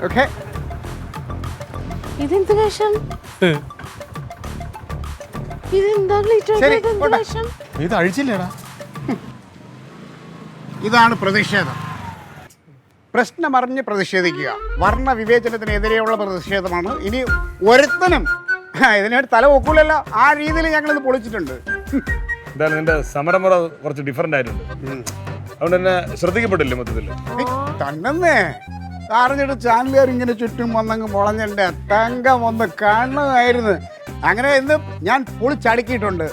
Okay. ഇതെന്ത് വേഷം? ഇതെന്താ ശരി, വേഷം? ഇത് അഴിച്ചില്ലേടാ. ഇതാണ് പ്രതിഷേധം. പ്രശ്നമറിഞ്ഞ് പ്രതിഷേധിക്കുക. വർണ്ണ വിവേചനത്തിനെതിരെയുള്ള പ്രതിഷേധമാണ്. ഇനി ഒരുത്തനും ഇതിനായിട്ട് തല ഒക്കൂലല്ലോ. ആ രീതിയിൽ ഞങ്ങളിത് പൊളിച്ചിട്ടുണ്ട്. എന്തായാലും നിന്റെ സമരമുറ കുറച്ച് ഡിഫറെന്റ് ആയിട്ടുണ്ട്. അതുകൊണ്ട് തന്നെ ശ്രദ്ധിക്കപ്പെട്ടില്ലേ മൊത്തത്തിൽ? തന്നേ അറിഞ്ഞിട്ട് ചാനലുകാർ ഇങ്ങനെ ചുറ്റും വന്നങ്ങ് മുളഞ്ഞെൻ്റെ തങ്കം ഒന്ന് കാണുമായിരുന്നു. അങ്ങനെ ഇന്ന് ഞാൻ പൊളിച്ചടുക്കിയിട്ടുണ്ട്.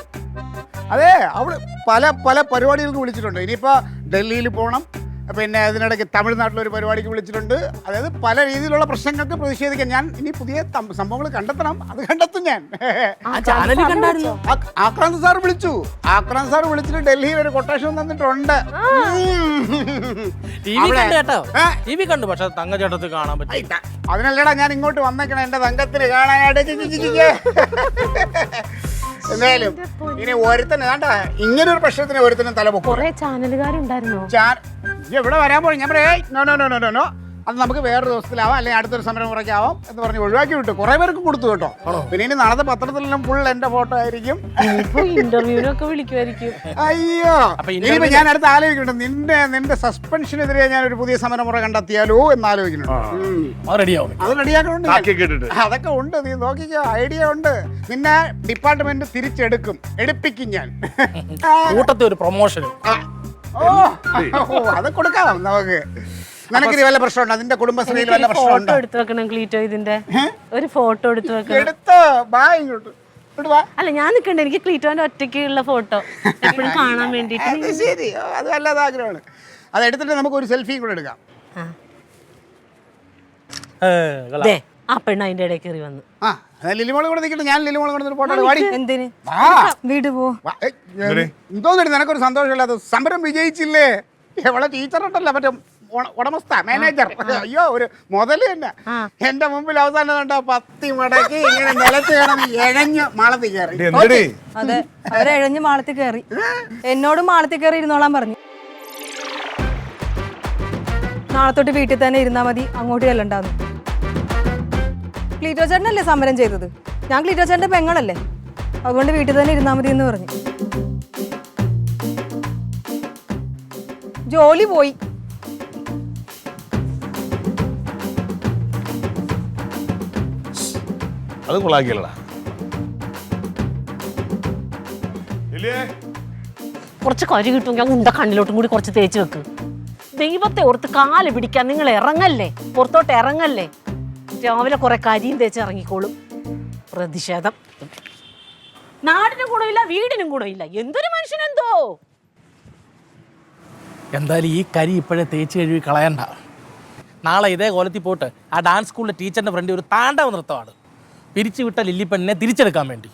അതെ, അവിടെ പല പല പരിപാടികൾക്ക് വിളിച്ചിട്ടുണ്ട്. ഇനിയിപ്പോൾ ഡൽഹിയിൽ പോകണം, പിന്നെ അതിനിടയ്ക്ക് തമിഴ്നാട്ടിലൊരു പരിപാടിക്ക് വിളിച്ചിട്ടുണ്ട്. അതായത് പല രീതിയിലുള്ള പ്രശ്നങ്ങൾക്ക് പ്രതിഷേധിക്കാൻ ഞാൻ ഇനി പുതിയ സംഭവങ്ങൾ കണ്ടെത്തണം. അത് കണ്ടെത്തും ഞാൻ. ആക്രാന്ത് സാർ വിളിച്ചു. ആക്രാന്ത് സാർ വിളിച്ചിട്ട് ഡൽഹിയിൽ ഒരു കൊട്ടേഷൻ തന്നിട്ടുണ്ട്. പക്ഷെ തങ്കച്ചേട്ടത്തിൽ കാണാൻ പറ്റും. അതിനല്ലടാ ഞാൻ ഇങ്ങോട്ട് വന്നേക്കണം എന്റെ തങ്കത്തിന് കാണാനായിട്ട്. എന്തായാലും ഇനി ഒരുത്തന്നെ വേണ്ട ഇങ്ങനൊരു പ്രശ്നത്തിന് ഒരുത്തനും തലപൊക്കും. ചാനലുകാരുണ്ടായിരുന്നോ? ഇവിടെ വരാൻ പോയി. ഞാൻ പറയാം നോ അത് നമുക്ക് വേറൊരു ദിവസത്തിലാവാം, അല്ലെങ്കിൽ അടുത്തൊരു സമരം മുറയ്ക്കാവാം എന്ന് പറഞ്ഞ് ഒഴിവാക്കി വിട്ടു. കുറെ പേർക്ക് കൊടുത്തു കേട്ടോ. പിന്നെ ഇനി നാളത്തെ പത്രത്തിലെല്ലാം ഫുൾ എന്റെ ഫോട്ടോ ആയിരിക്കും. ഇന്റർവ്യൂവിനൊക്കെ വിളിക്കുമായിരിക്കും. അയ്യോ, ഇനിയിപ്പോ ഞാൻ അടുത്ത് ആലോചിക്കുന്നുണ്ട്. നിന്റെ സസ്പെൻഷനെതിരെ ഞാൻ ഒരു പുതിയ സമരമുറ കണ്ടെത്തിയാലോ എന്ന് ആലോചിക്കുന്നുണ്ട്. അത് റെഡിയാക്കണുണ്ട്. അതൊക്കെ ഉണ്ട്, നീ നോക്കിക്കോ. ഐഡിയ ഉണ്ട്. നിന്നെ ഡിപ്പാർട്ട്മെന്റ് തിരിച്ചെടുക്കും, എടുപ്പിക്കും ഞാൻ. കൂട്ടത്തിൽ ഒരു പ്രൊമോഷൻ. ഓ അത് കൊടുക്കാം നമുക്ക്. നിനക്ക് വല്ല പ്രശ്നമുണ്ടോ? അതിന്റെ കുടുംബശ്രീയിൽ വല്ല പ്രശ്നമുണ്ടോ? എടുത്തു വെക്കണം ക്ലീറ്റോ. ഇതിന്റെ ഒരു ഫോട്ടോ എടുത്തു വെക്കണം. എടുത്തോ, ബാ ഇങ്ങോട്ട്. അല്ല, ഞാൻ നിൽക്കണ്ട. എനിക്ക് ക്ലീറ്റോന്റെ ഒറ്റയ്ക്കുള്ള ഫോട്ടോ എപ്പോഴും കാണാൻ വേണ്ടിട്ട്. ശരി, അത് വല്ലാതെ ആഗ്രഹമാണ്. അത് എടുത്തിട്ട് നമുക്ക് ഒരു സെൽഫി കൂടെ എടുക്കാം. ആ പെണ്ണ് അതിന്റെ ഇടയിൽ കയറി വന്നു. ലിലിമോളെ കൂടെ നിൽക്കട്ടെ. ഞാൻ ലിലിമോളെ കൂടെ ഫോട്ടോ പാടി. എന്തിന് വീട് പോ. എന്തോന്നിട്ട് നിനക്കൊരു സന്തോഷമില്ലാത്ത? സമരം വിജയിച്ചില്ലേ? എവളെ ടീച്ചറുണ്ടല്ലോ, മറ്റേ ഉടമസ്ഥ, മാനേജർ. അയ്യോ, ഒരു മുതല് തന്നെ എന്റെ മുമ്പിൽ അവസാനം കണ്ടോ പത്തി മടക്കി ഇങ്ങനെ നിലത്ത് കിടന്ന് എഴഞ്ഞ് മാളത്തി കയറി. അതെ, അവരെഴഞ്ഞ് മാളത്തിൽ കയറി. എന്നോട് മാളത്തിൽ കയറി ഇരുന്നോളാൻ പറഞ്ഞു. നാളെ തൊട്ട് വീട്ടിൽ തന്നെ ഇരുന്നാ മതി, അങ്ങോട്ട് ചെല്ലണ്ടാന്ന്. ക്ലീറ്റോ ചേട്ടനല്ലേ സമരം ചെയ്തത്? ഞാൻ ക്ലീറ്റോ ചേട്ടന്റെ പെങ്ങളല്ലേ, അതുകൊണ്ട് വീട്ടിൽ തന്നെ ഇരുന്നാ മതി എന്ന് പറഞ്ഞു. ജോലി പോയി. അത് കൊള്ളാക്കിയല്ലടാ. കുറച്ച് കരി കിട്ടുമെങ്കിൽ ഉണ്ട കണ്ണിലോട്ടും കൂടി കുറച്ച് തേച്ച് വെക്ക്. ദൈവത്തെ ഓർത്ത് കാല് പിടിക്കാൻ നിങ്ങൾ ഇറങ്ങല്ലേ, പുറത്തോട്ട് ഇറങ്ങല്ലേ. രാവിലെ കുറെ കരിയും തേച്ച് ഇറങ്ങിക്കോളും. പ്രതിഷേധം നാടിനും ഗുണമില്ല, വീടിനും ഗുണമില്ല. എന്തൊരു മനുഷ്യനെന്തോ. എന്തായാലും ഈ കരി ഇപ്പോഴേ തേച്ച് കഴുകി കളയണ്ട. നാളെ ഇതേ കോലത്തിൽ പോയിട്ട് ആ ഡാൻസ് സ്കൂളിലെ ടീച്ചറിന്റെ ഫ്രണ്ട് ഒരു താണ്ഡവ നൃത്തമാണ്. പിരിച്ചുവിട്ട ലില്ലിപ്പെണ്ണിനെ തിരിച്ചെടുക്കാൻ വേണ്ടി.